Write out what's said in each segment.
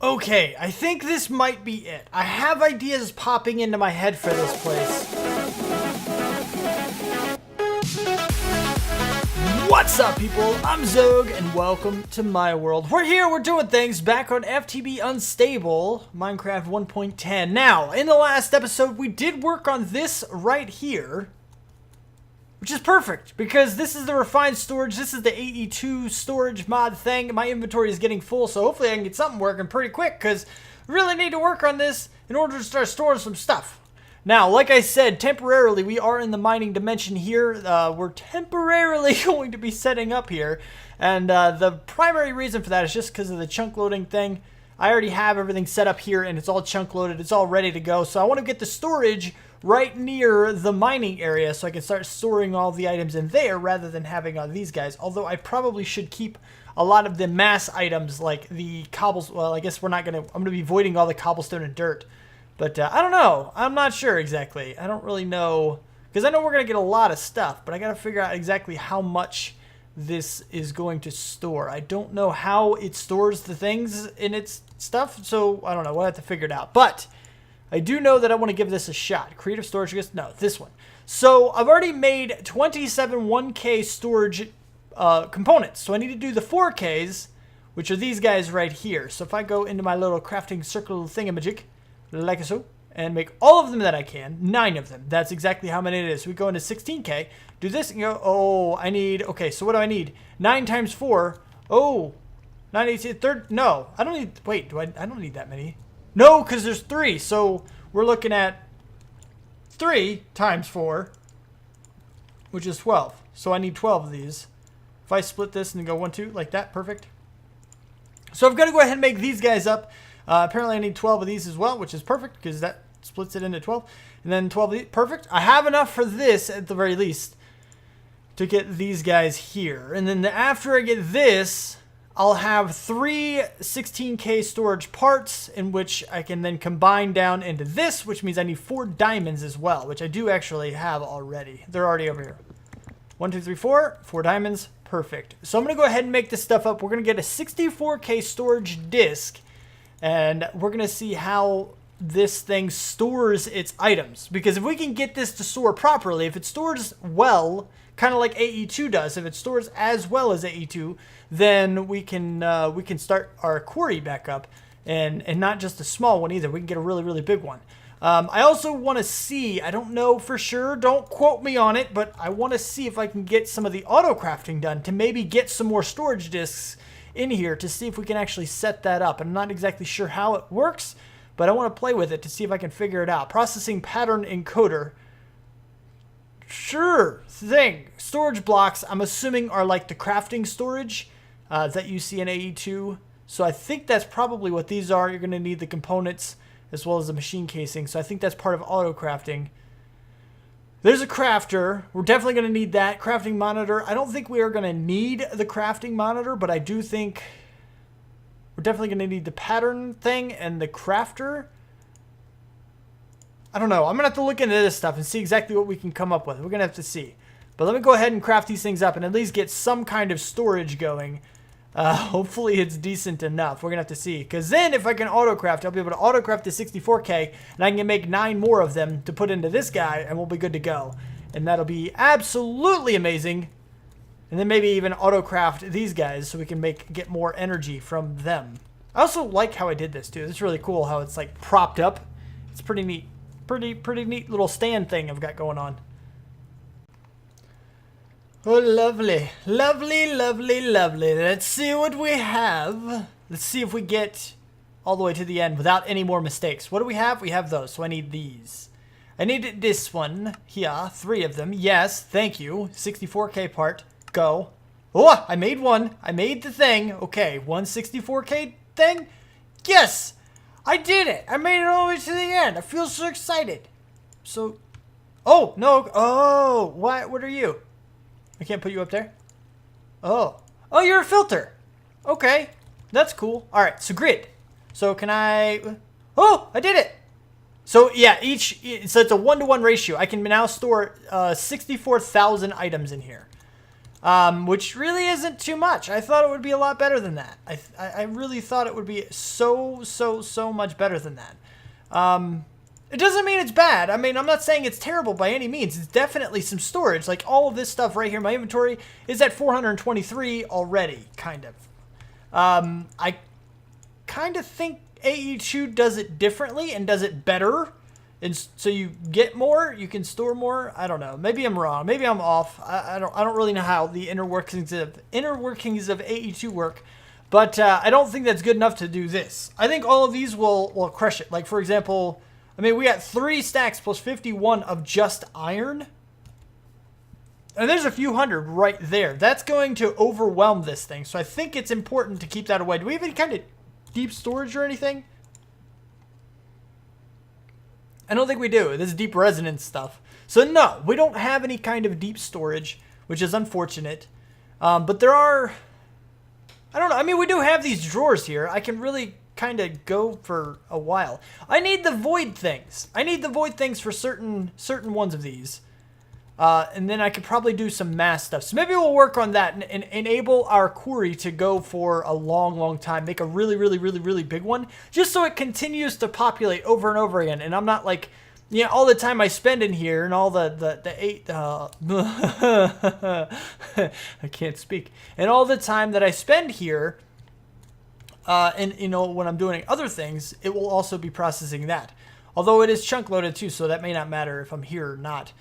Okay, I think this might be it. I have ideas popping into my head for this place. What's up, people? I'm Xogue, and welcome to my world. We're here, we're doing things back on FTB Unstable, Minecraft 1.10. Now, in the last episode, we did work on this right here, which is perfect, because this is the refined storage, this is the AE2 storage mod thing. My inventory is getting full, so hopefully I can get something working pretty quick, because we really need to work on this in order to start storing some stuff. Now, like I said, temporarily, we are in the mining dimension here. We're temporarily going to be setting up here, and the primary reason for that is just because of the chunk loading thing. I already have everything set up here, and it's all chunk loaded, it's all ready to go, so I want to get the storage right near the mining area so I can start storing all the items in there rather than having on these guys. Although I probably should keep a lot of the mass items like the cobbles. Well, I guess I'm gonna be voiding all the cobblestone and dirt, but I don't know. I'm not sure exactly. I don't really know, because I know we're gonna get a lot of stuff, but I gotta figure out exactly how much this is going to store. I don't know how it stores the things in its stuff, so I don't know. We'll have to figure it out. But I do know that I want to give this a shot. Creative storage, no, this one. So I've already made 27 1K storage components. So I need to do the 4Ks, which are these guys right here. So if I go into my little crafting circle thingamajig, like so, and make all of them that I can, 9 of them. That's exactly how many it is. So we go into 16K, do this and go, oh, I need, okay, so what do I need? 9 times 4, oh, 9, 18, third, no, I don't need, wait, I don't need that many. No, because there's 3, so we're looking at 3 times 4, which is 12. So I need 12 of these. If I split this and go 1, 2, like that, perfect. So I've got to go ahead and make these guys up. Apparently I need 12 of these as well, which is perfect, because that splits it into 12. And then 12 of these, perfect. I have enough for this, at the very least, to get these guys here. And then after I get this, I'll have 3 16K storage parts, in which I can then combine down into this, which means I need 4 diamonds as well, which I do actually have already. They're already over here. 1, 2, 3, 4. 4 diamonds. Perfect. So I'm going to go ahead and make this stuff up. We're going to get a 64K storage disk, and we're going to see how this thing stores its items. Because if we can get this to store properly, if it stores well, kind of like AE2 does, if it stores as well as AE2, then we can start our quarry back up, and not just a small one either. We can get a really, really big one. I also want to see, I don't know for sure, don't quote me on it, but I want to see if I can get some of the auto crafting done to maybe get some more storage disks in here to see if we can actually set that up. I'm not exactly sure how it works, but I want to play with it to see if I can figure it out. Processing pattern encoder. Sure thing. Storage blocks, I'm assuming, are like the crafting storage that you see in AE2. So I think that's probably what these are. You're going to need the components as well as the machine casing. So I think that's part of auto crafting. There's a crafter. We're definitely going to need that. Crafting monitor. I don't think we are going to need the crafting monitor, but I do think we're definitely going to need the pattern thing and the crafter. I don't know. I'm going to have to look into this stuff and see exactly what we can come up with. We're going to have to see. But let me go ahead and craft these things up and at least get some kind of storage going. Hopefully it's decent enough. We're going to have to see. Because then if I can auto-craft, I'll be able to auto-craft the 64K, and I can make 9 more of them to put into this guy, and we'll be good to go. And that'll be absolutely amazing. And then maybe even auto-craft these guys so we can get more energy from them. I also like how I did this too. It's really cool how it's like propped up. It's pretty neat. Pretty neat little stand thing I've got going on. Oh, lovely. Lovely, lovely, lovely. Let's see what we have. Let's see if we get all the way to the end without any more mistakes. What do we have? We have those, so I need these. I need this one here. 3 of them. Yes, thank you. 64K part. Go. Oh, I made one. I made the thing. Okay, 164K thing. Yes, I did it. I made it all the way to the end. I feel so excited. So, oh, no. Oh, what are you? I can't put you up there? Oh. Oh, you're a filter. Okay. That's cool. All right, so grid. So can I... Oh, I did it. So, yeah, so it's a 1-to-1 ratio. I can now store 64,000 items in here. which really isn't too much. I thought it would be a lot better than that. I really thought it would be so much better than that. It doesn't mean it's bad. I mean, I'm not saying it's terrible by any means. It's definitely some storage. Like all of this stuff right here, my inventory is at 423 already, kind of. I kind of think AE2 does it differently and does it better. And so you get more, you can store more. I don't know. Maybe I'm wrong. Maybe I'm off. I don't really know how the inner workings of AE2 work. But I don't think that's good enough to do this. I think all of these will crush it. Like, for example, I mean, we got 3 stacks plus 51 of just iron. And there's a few hundred right there. That's going to overwhelm this thing. So I think it's important to keep that away. Do we have any kind of deep storage or anything? I don't think we do. This is deep resonance stuff. So no, we don't have any kind of deep storage, which is unfortunate. But there are... I don't know. I mean, we do have these drawers here. I can really kind of go for a while. I need the void things. I need the void things for certain ones of these. And then I could probably do some mass stuff. So maybe we'll work on that and enable our quarry to go for a long time. Make a really big one. Just so it continues to populate over and over again. And I'm not like, you know, all the time I spend in here and all the I can't speak. And all the time that I spend here, and you know, when I'm doing other things, it will also be processing that. Although it is chunk loaded too, so that may not matter if I'm here or not.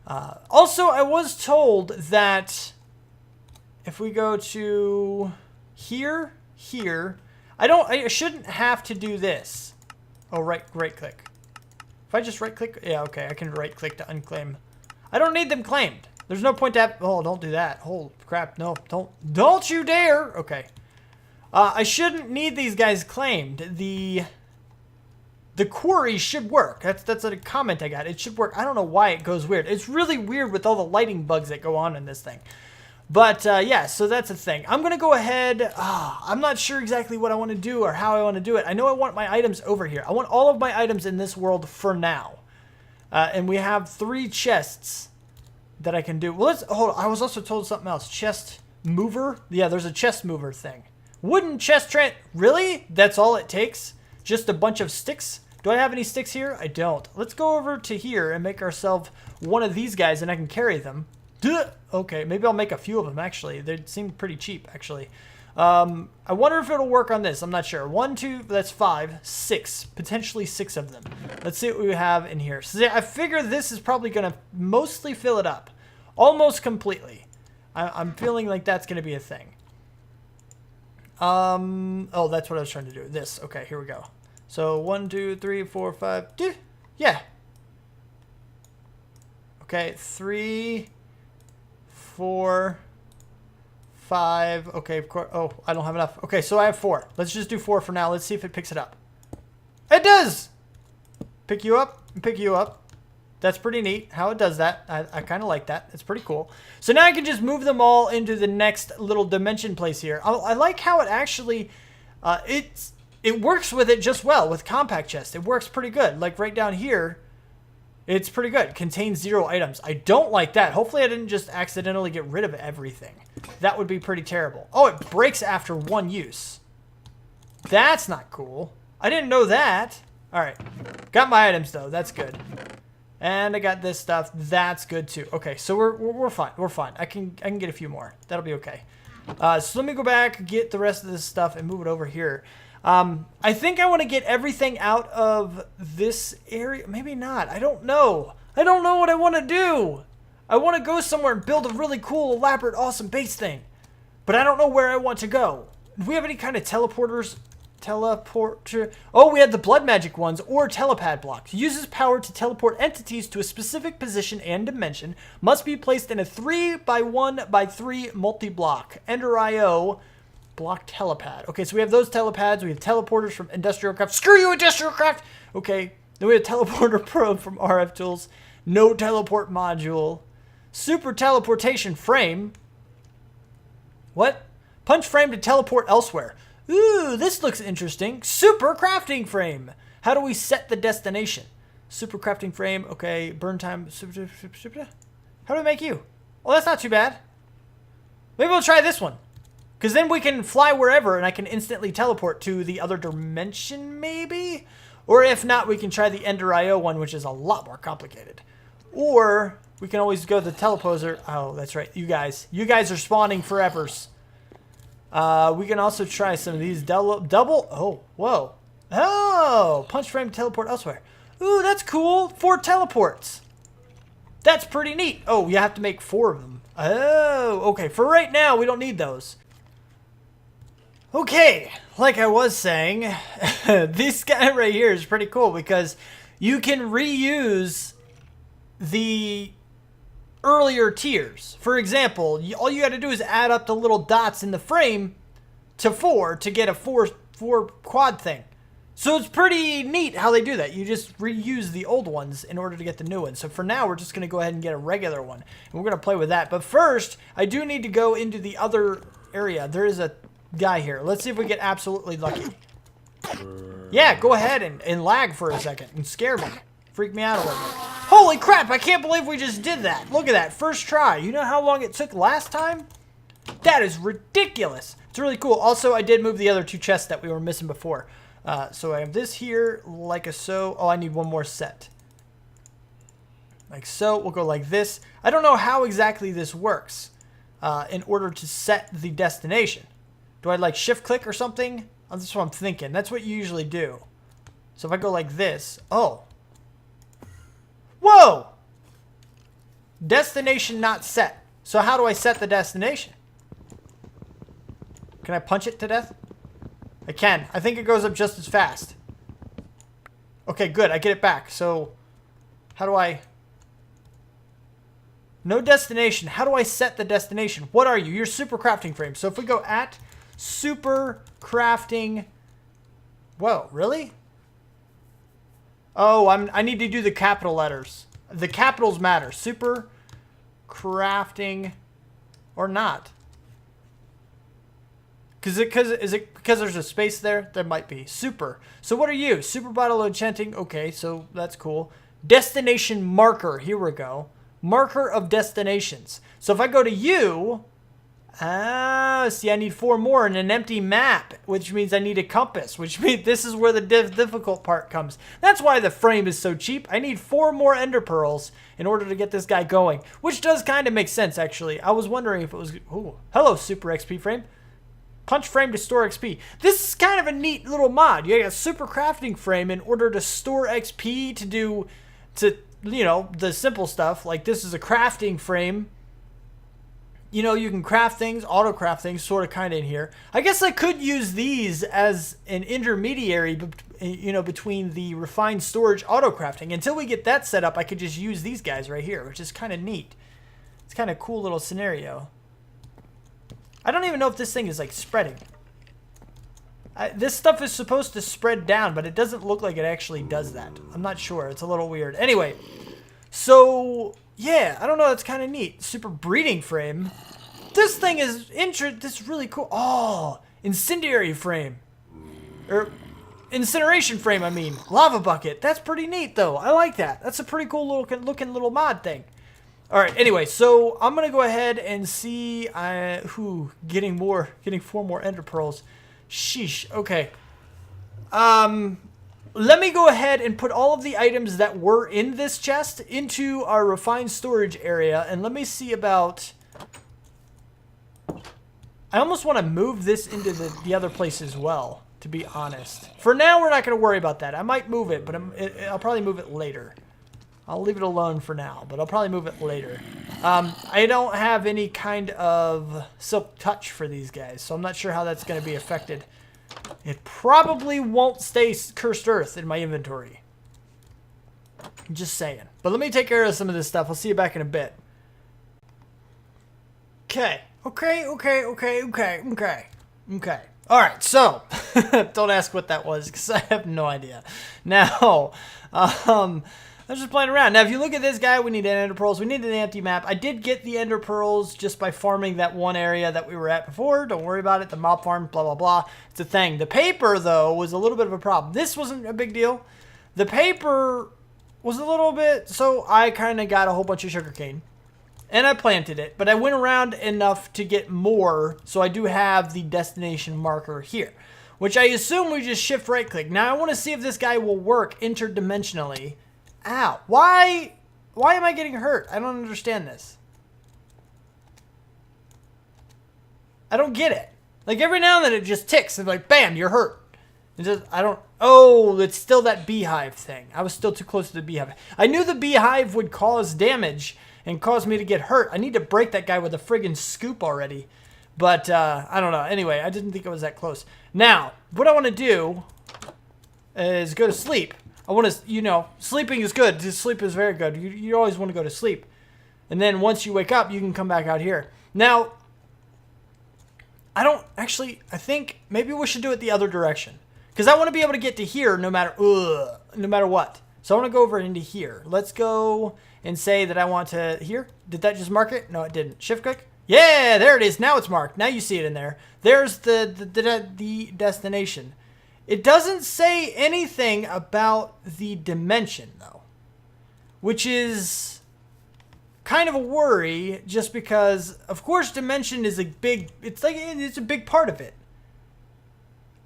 Also, I was told that if we go to here, I shouldn't have to do this. Oh, right click. If I just right click, yeah, okay, I can right click to unclaim. I don't need them claimed. There's no point to have, oh, don't do that. Holy crap, no, don't you dare. Okay. I shouldn't need these guys claimed. The quarry should work. That's a comment I got. It should work. I don't know why it goes weird. It's really weird with all the lighting bugs that go on in this thing. But yeah, so that's a thing. I'm going to go ahead. I'm not sure exactly what I want to do or how I want to do it. I know I want my items over here. I want all of my items in this world for now. And we have 3 chests that I can do. Well, hold on. I was also told something else. Chest mover? Yeah, there's a chest mover thing. Wooden chest really? That's all it takes? Just a bunch of sticks? Do I have any sticks here? I don't. Let's go over to here and make ourselves one of these guys and I can carry them. Duh. Okay, maybe I'll make a few of them actually. They seem pretty cheap actually. I wonder if it'll work on this. I'm not sure. 1, 2, that's 5, 6. Potentially 6 of them. Let's see what we have in here. So I figure this is probably going to mostly fill it up. Almost completely. I'm feeling like that's going to be a thing. Oh, that's what I was trying to do. This. Okay, here we go. So 1, 2, 3, 4, 5. Yeah. Okay, 3, 4, 5. Okay, of course. Oh, I don't have enough. Okay, so I have 4. Let's just do 4 for now. Let's see if it picks it up. It does! Pick you up and pick you up. That's pretty neat how it does that. I kind of like that. It's pretty cool. So now I can just move them all into the next little dimension place here. I like how it actually, it works with it just well with compact chest. It works pretty good. Like right down here, it's pretty good. Contains 0 items. I don't like that. Hopefully I didn't just accidentally get rid of everything. That would be pretty terrible. Oh, it breaks after 1 use. That's not cool. I didn't know that. All right. Got my items though. That's good. And I got this stuff. That's good too. Okay, so we're fine. We're fine. I can get a few more. That'll be okay. So let me go back, get the rest of this stuff, and move it over here. I think I want to get everything out of this area. Maybe not. I don't know. I don't know what I want to do. I want to go somewhere and build a really cool, elaborate, awesome base thing. But I don't know where I want to go. Do we have any kind of teleporters? Oh, we had the blood magic ones or telepad blocks. Uses power to teleport entities to a specific position and dimension. Must be placed in a 3x1x3 multi-block. Ender IO block telepad. Okay, so we have those telepads. We have teleporters from Industrial Craft. Screw you, Industrial Craft! Okay, then we have teleporter probe from RF Tools. No teleport module. Super teleportation frame. What? Punch frame to teleport elsewhere. Ooh, this looks interesting. Super crafting frame. How do we set the destination? Super crafting frame. Okay, burn time. How do we make you? Oh, that's not too bad. Maybe we'll try this one. Because then we can fly wherever and I can instantly teleport to the other dimension, maybe? Or if not, we can try the Ender IO one, which is a lot more complicated. Or we can always go to the teleposer. Oh, that's right. You guys are spawning forevers. We can also try some of these double. Oh, whoa. Oh, punch frame teleport elsewhere. Ooh, that's cool. 4 teleports. That's pretty neat. Oh, you have to make 4 of them. Oh, okay. For right now, we don't need those. Okay, like I was saying, this guy right here is pretty cool because you can reuse the earlier tiers. For example, all you got to do is add up the little dots in the frame to 4 to get a 4 quad thing. So it's pretty neat how they do that. You just reuse the old ones in order to get the new ones. So for now, we're just going to go ahead and get a regular one. And we're going to play with that. But first, I do need to go into the other area. There is a guy here. Let's see if we get absolutely lucky. Yeah, go ahead and lag for a second and scare me. Freak me out a little bit. Holy crap, I can't believe we just did that. Look at that, first try. You know how long it took last time? That is ridiculous. It's really cool. Also, I did move the other 2 chests that we were missing before. So I have this here, like so. Oh, I need one more set. Like so, we'll go like this. I don't know how exactly this works in order to set the destination. Do I like shift click or something? That's what I'm thinking. That's what you usually do. So if I go like this, oh. Whoa! Destination not set. So how do I set the destination? Can I punch it to death? I can. I think it goes up just as fast. Okay, good. I get it back. So how do I... No destination. How do I set the destination? What are you? You're super crafting frame. So if we go at super crafting... Whoa, really? Oh, I need to do the capital letters. The capitals matter. Super crafting or not. Is it because there's a space there? There might be. Super. So what are you? Super bottle enchanting. Okay, so that's cool. Destination marker. Here we go. Marker of destinations. So if I go to you... see, I need 4 more and an empty map, which means I need a compass, which means this is where the difficult part comes. That's why the frame is so cheap. I need 4 more ender pearls in order to get this guy going, which does kind of make sense, actually. I was wondering if it was... Ooh, hello, Super XP frame. Punch frame to store XP. This is kind of a neat little mod. You got a super crafting frame in order to store XP to do, you know, the simple stuff. Like this is a crafting frame. You know, you can craft things, auto craft things, sort of kind of in here. I guess I could use these as an intermediary, you know, between the refined storage auto crafting. Until we get that set up, I could just use these guys right here, which is kind of neat. It's kind of a cool little scenario. I don't even know if this thing is like spreading. This stuff is supposed to spread down, but it doesn't look like it actually does that. I'm not sure. It's a little weird. Anyway, so... yeah, I don't know. It's kind of neat. Super breeding frame. This thing is this is really cool. Oh, incendiary frame. Or incineration frame, I mean. Lava bucket. That's pretty neat, though. I like that. That's a pretty cool looking little mod thing. All right, anyway, so I'm going to go ahead and see getting 4 more ender pearls. Sheesh. Okay. Let me go ahead and put all of the items that were in this chest into our refined storage area. And let me see about... I almost want to move this into the other place as well, to be honest. For now, we're not going to worry about that. I might move it, but I'll probably move it later. I'll leave it alone for now, but I'll probably move it later. I don't have any kind of silk touch for these guys, so I'm not sure how that's going to be affected. It probably won't stay cursed earth in my inventory. I'm just saying. But let me take care of some of this stuff. I'll see you back in a bit. Okay. All right, so don't ask what that was because I have no idea. Now, I'm just playing around. Now, if you look at this guy, we need ender pearls. We need an empty map. I did get the ender pearls just by farming that one area that we were at before. Don't worry about it. The mob farm, blah, blah, blah. It's a thing. The paper, though, was a little bit of a problem. This wasn't a big deal. The paper was a little bit... So I kind of got a whole bunch of sugarcane. And I planted it, but I went around enough to get more, so I do have the destination marker here, which I assume we just shift right click. Now I want to see if this guy will work interdimensionally. Ow. Why am I getting hurt? I don't understand this. I don't get it. Like every now and then it just ticks and like, bam, you're hurt. Oh, it's still that beehive thing. I was still too close to the beehive. I knew the beehive would cause damage and cause me to get hurt. I need to break that guy with a friggin' scoop already. But, I don't know. Anyway, I didn't think it was that close. Now, what I want to do is go to sleep. I want to, you know, sleeping is good. Sleep is very good. You always want to go to sleep. And then once you wake up, you can come back out here. Now, I think maybe we should do it the other direction. Because I want to be able to get to here no matter what. So I want to go over into here. Let's go and say that I want to here. Did that just mark it? No, it didn't. Shift click. Yeah, there it is. Now it's marked. Now you see it in there. There's the destination. It doesn't say anything about the dimension though, which is kind of a worry just because of course dimension is it's a big part of it.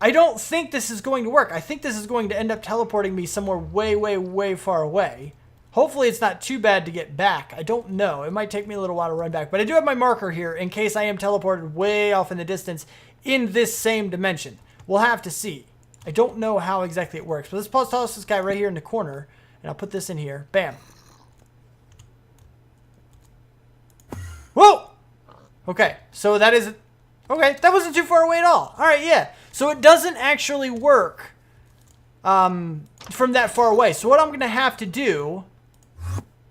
I don't think this is going to work. I think this is going to end up teleporting me somewhere way, way, way far away. Hopefully it's not too bad to get back. I don't know. It might take me a little while to run back. But I do have my marker here in case I am teleported way off in the distance in this same dimension. We'll have to see. I don't know how exactly it works. But let's toss this guy right here in the corner. And I'll put this in here. Bam. Whoa! Okay, so that is... Okay, that wasn't too far away at all. All right, yeah. So it doesn't actually work from that far away. So what I'm going to have to do...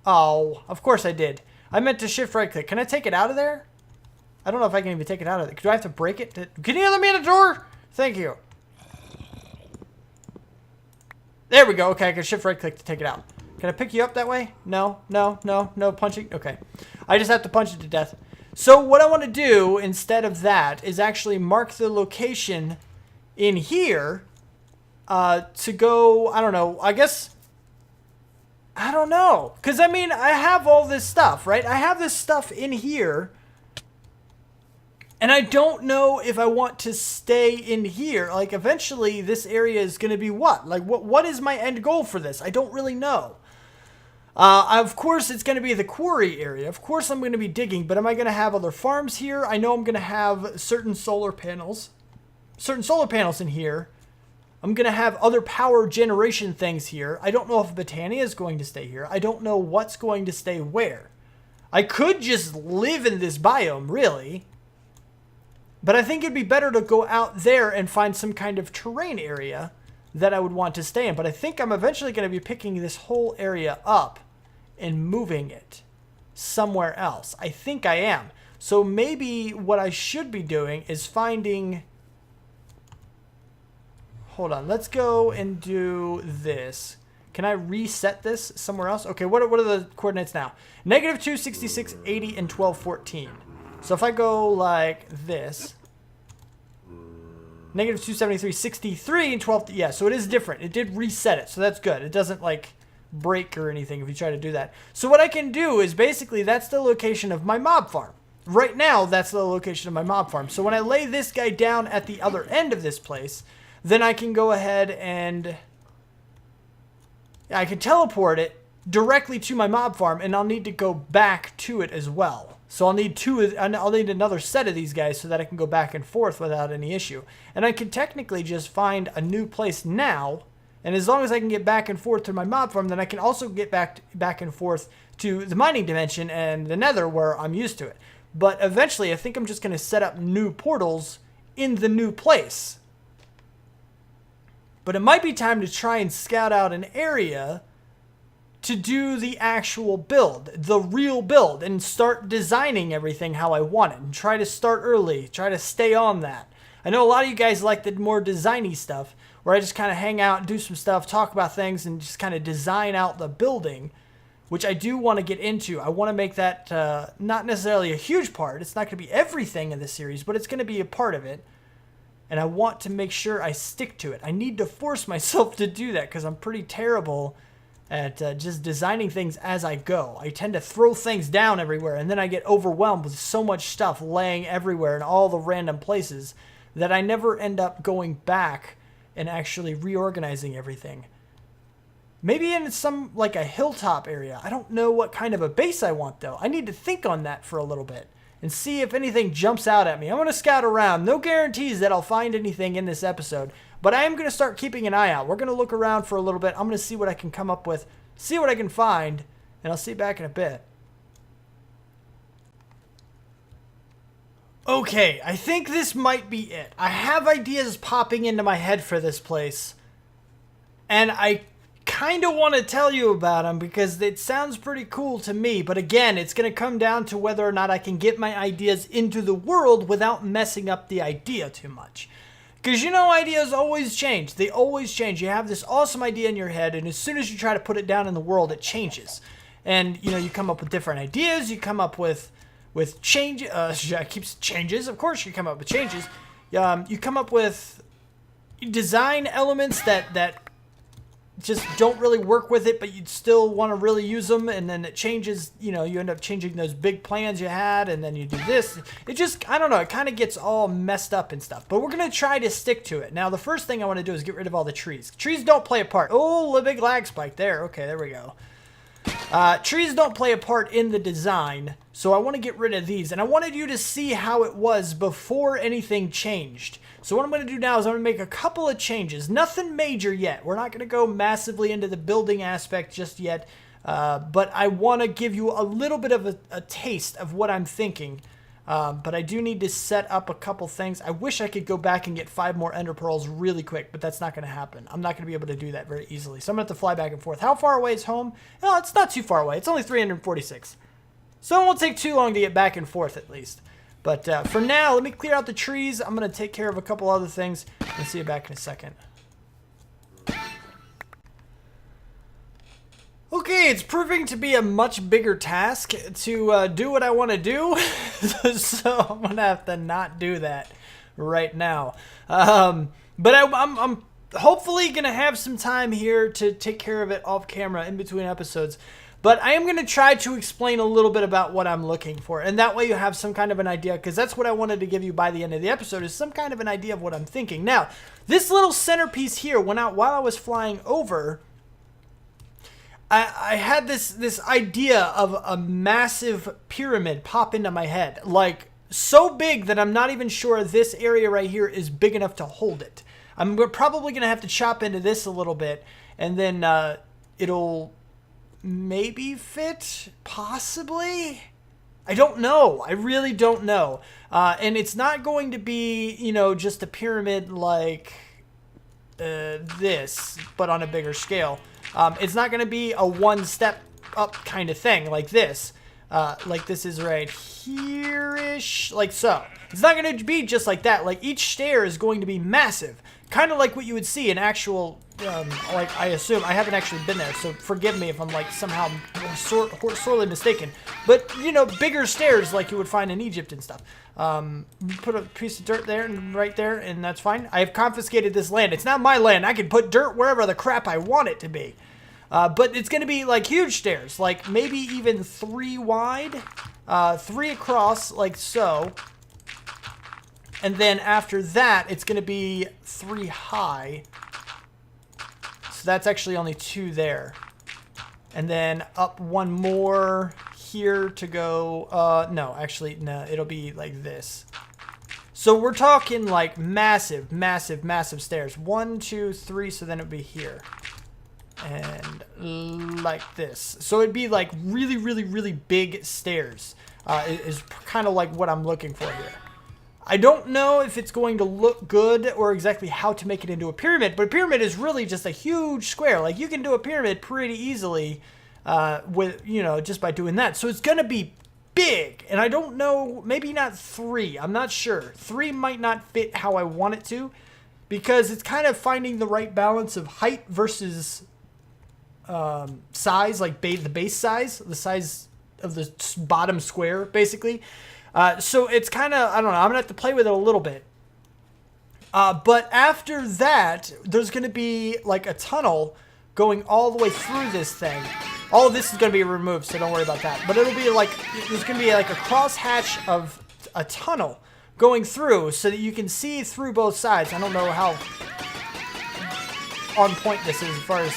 Oh, of course I did. I meant to shift right click. Can I take it out of there? I don't know if I can even take it out of there. Do I have to break it? Can you let me in the door? Thank you. There we go. Okay, I can shift right click to take it out. Can I pick you up that way? No, no, no, no punching. Okay. I just have to punch it to death. So what I want to do instead of that is actually mark the location in here to go, I don't know, I don't know. Because, I mean, I have all this stuff, right? I have this stuff in here. And I don't know if I want to stay in here. Like, eventually, this area is going to be what? Like, what is my end goal for this? I don't really know. Of course, it's going to be the quarry area. Of course, I'm going to be digging, but am I going to have other farms here? I know I'm going to have certain solar panels in here. I'm going to have other power generation things here. I don't know if Botania is going to stay here. I don't know what's going to stay where. I could just live in this biome, really. But I think it'd be better to go out there and find some kind of terrain area that I would want to stay in. But I think I'm eventually going to be picking this whole area up and moving it somewhere else. I think I am. So maybe what I should be doing is finding... Hold on. Let's go and do this. Can I reset this somewhere else? Okay, what are the coordinates now? -2, 66, 80, and 12, 14. So if I go like this... -273, 63, and 12... Yeah, so it is different. It did reset it, so that's good. It doesn't, like, break or anything if you try to do that. So what I can do is basically that's the location of my mob farm. Right now, that's the location of my mob farm. So when I lay this guy down at the other end of this place, then I can go ahead and... I can teleport it directly to my mob farm, and I'll need to go back to it as well. So I'll need another set of these guys so that I can go back and forth without any issue. And I can technically just find a new place now, and as long as I can get back and forth to my mob farm, then I can also get back and forth to the mining dimension and the nether where I'm used to it. But eventually, I think I'm just going to set up new portals in the new place. But it might be time to try and scout out an area to do the actual build, the real build, and start designing everything how I want it, and try to start early, try to stay on that. I know a lot of you guys like the more designy stuff, where I just kind of hang out, do some stuff, talk about things, and just kind of design out the building, which I do want to get into. I want to make that not necessarily a huge part. It's not going to be everything in the series, but it's going to be a part of it. And I want to make sure I stick to it. I need to force myself to do that because I'm pretty terrible at just designing things as I go. I tend to throw things down everywhere, and then I get overwhelmed with so much stuff laying everywhere in all the random places that I never end up going back and actually reorganizing everything. Maybe in some, like a hilltop area. I don't know what kind of a base I want, though. I need to think on that for a little bit and see if anything jumps out at me. I'm going to scout around. No guarantees that I'll find anything in this episode, but I am going to start keeping an eye out. We're going to look around for a little bit. I'm going to see what I can come up with, see what I can find, and I'll see you back in a bit. Okay, I think this might be it. I have ideas popping into my head for this place, and I kind of want to tell you about them because it sounds pretty cool to me. But again, it's going to come down to whether or not I can get my ideas into the world without messing up the idea too much. Because you know, ideas always change. They always change. You have this awesome idea in your head, and as soon as you try to put it down in the world, it changes. And you know, you come up with different ideas. You come up with change. Keeps changes. Of course, you come up with changes. You come up with design elements that just don't really work with it, but you'd still want to really use them, and then it changes. You know, you end up changing those big plans you had, and then you do this. It just, I don't know, it kind of gets all messed up and stuff, but we're going to try to stick to it. Now, the first thing I want to do is get rid of all the trees. Trees don't play a part. Oh, the big lag spike there. Okay, there we go. Trees don't play a part in the design, so I want to get rid of these, and I wanted you to see how it was before anything changed. So what I'm going to do now is I'm going to make a couple of changes. Nothing major yet. We're not going to go massively into the building aspect just yet, but I want to give you a little bit of a taste of what I'm thinking. But I do need to set up a couple things. I wish I could go back and get 5 more ender pearls really quick, but that's not going to happen. I'm not going to be able to do that very easily. So I'm going to have to fly back and forth. How far away is home? No, it's not too far away. It's only 346. So it won't take too long to get back and forth at least. But for now, let me clear out the trees. I'm going to take care of a couple other things. I'll see you back in a second. Okay, it's proving to be a much bigger task to do what I want to do, so I'm going to have to not do that right now. But I'm hopefully going to have some time here to take care of it off camera in between episodes. But I am going to try to explain a little bit about what I'm looking for, and that way you have some kind of an idea, because that's what I wanted to give you by the end of the episode, is some kind of an idea of what I'm thinking. Now, this little centerpiece here went out while I was flying over. I had this idea of a massive pyramid pop into my head, like so big that I'm not even sure this area right here is big enough to hold it. We're probably going to have to chop into this a little bit, and then it'll maybe fit, possibly. I don't know. I really don't know. And it's not going to be, you know, just a pyramid like this, but on a bigger scale. It's not going to be a one-step up kind of thing like this. Like this is right here-ish, like so. It's not going to be just like that. Like each stair is going to be massive. Kind of like what you would see in actual, like I assume. I haven't actually been there, so forgive me if I'm like somehow sorely mistaken. But, you know, bigger stairs like you would find in Egypt and stuff. Put a piece of dirt there and right there, and that's fine. I have confiscated this land. It's not my land. I can put dirt wherever the crap I want it to be. But it's going to be like huge stairs, like maybe even 3 wide, 3 across, like so. And then after that, it's going to be 3 high. So that's actually only 2 there. And then up 1 more here to go. No, actually, no, it'll be like this. So we're talking like massive, massive, massive stairs. 1, 2, 3, so then it'll be here. And like this. So it'd be like really, really, really big stairs. Is kind of like what I'm looking for here. I don't know if it's going to look good or exactly how to make it into a pyramid, but a pyramid is really just a huge square. Like you can do a pyramid pretty easily with, you know, just by doing that. So it's going to be big, and I don't know, maybe not 3. I'm not sure. 3 might not fit how I want it to, because it's kind of finding the right balance of height versus size, like the base size, the size of the bottom square, basically. So it's kind of, I don't know, I'm going to have to play with it a little bit. But after that, there's going to be like a tunnel going all the way through this thing. All of this is going to be removed, so don't worry about that. But it'll be like, there's going to be like a crosshatch of a tunnel going through so that you can see through both sides. I don't know how on point this is as far as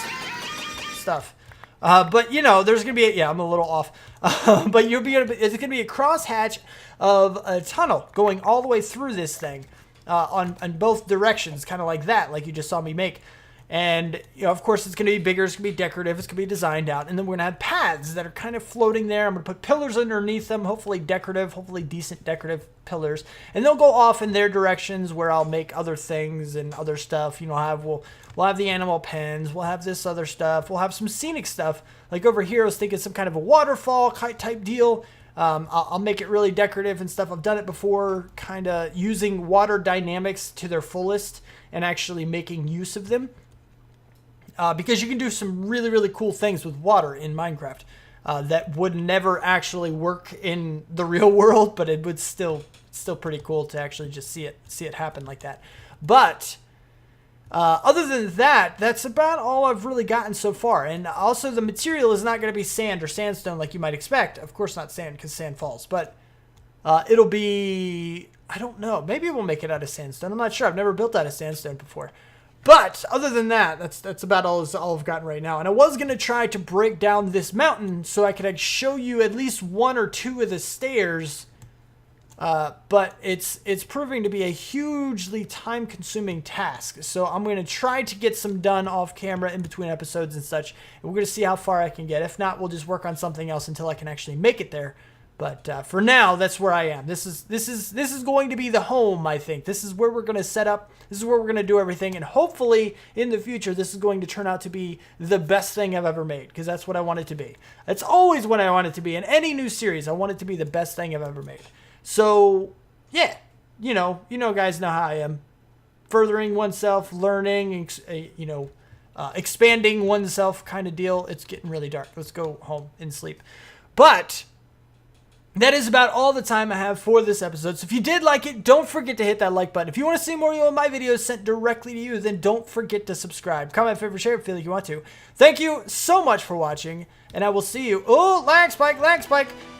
stuff. But, you know, there's going to be, yeah, I'm a little off. But you'll be able to, it's going to be a crosshatch of a tunnel going all the way through this thing on both directions, kind of like that, like you just saw me make. And, you know, of course, it's going to be bigger, it's going to be decorative, it's going to be designed out. And then we're going to have paths that are kind of floating there. I'm going to put pillars underneath them, hopefully decorative, hopefully decent decorative pillars. And they'll go off in their directions where I'll make other things and other stuff. You know, we'll have the animal pens, we'll have this other stuff, we'll have some scenic stuff. Like over here, I was thinking some kind of a waterfall type deal. I'll make it really decorative and stuff. I've done it before, kind of using water dynamics to their fullest and actually making use of them. Because you can do some really, really cool things with water in Minecraft that would never actually work in the real world, but it would still pretty cool to actually just see it happen like that. But other than that, that's about all I've really gotten so far. And also the material is not going to be sand or sandstone like you might expect. Of course not sand, because sand falls. But it'll be, I don't know, maybe we'll make it out of sandstone. I'm not sure. I've never built out of sandstone before. But other than that, that's about all I've gotten right now. And I was going to try to break down this mountain so I could show you at least one or two of the stairs. But it's proving to be a hugely time-consuming task. So I'm going to try to get some done off camera in between episodes and such. And we're going to see how far I can get. If not, we'll just work on something else until I can actually make it there. But for now, that's where I am. This is going to be the home, I think. This is where we're going to set up. This is where we're going to do everything. And hopefully, in the future, this is going to turn out to be the best thing I've ever made. Because that's what I want it to be. That's always what I want it to be. In any new series, I want it to be the best thing I've ever made. So, yeah. You guys know how I am. Furthering oneself, learning, expanding oneself kind of deal. It's getting really dark. Let's go home and sleep. But that is about all the time I have for this episode. So if you did like it, don't forget to hit that like button. If you want to see more of my videos sent directly to you, then don't forget to subscribe. Comment, favorite, share if you feel like you want to. Thank you so much for watching, and I will see you. Oh, lag spike.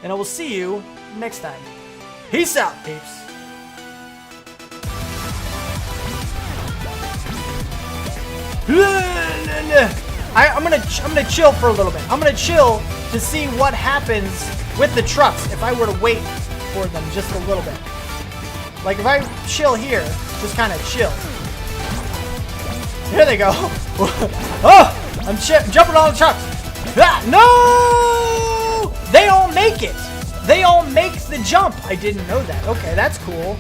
And I will see you next time. Peace out, peeps. I'm gonna chill for a little bit. I'm gonna chill to see what happens with the trucks if I were to wait for them just a little bit. Like if I chill here, just kind of chill. Here they go. Oh, I'm jumping on the trucks. Ah, no! They all make it. They all make the jump. I didn't know that. Okay, that's cool.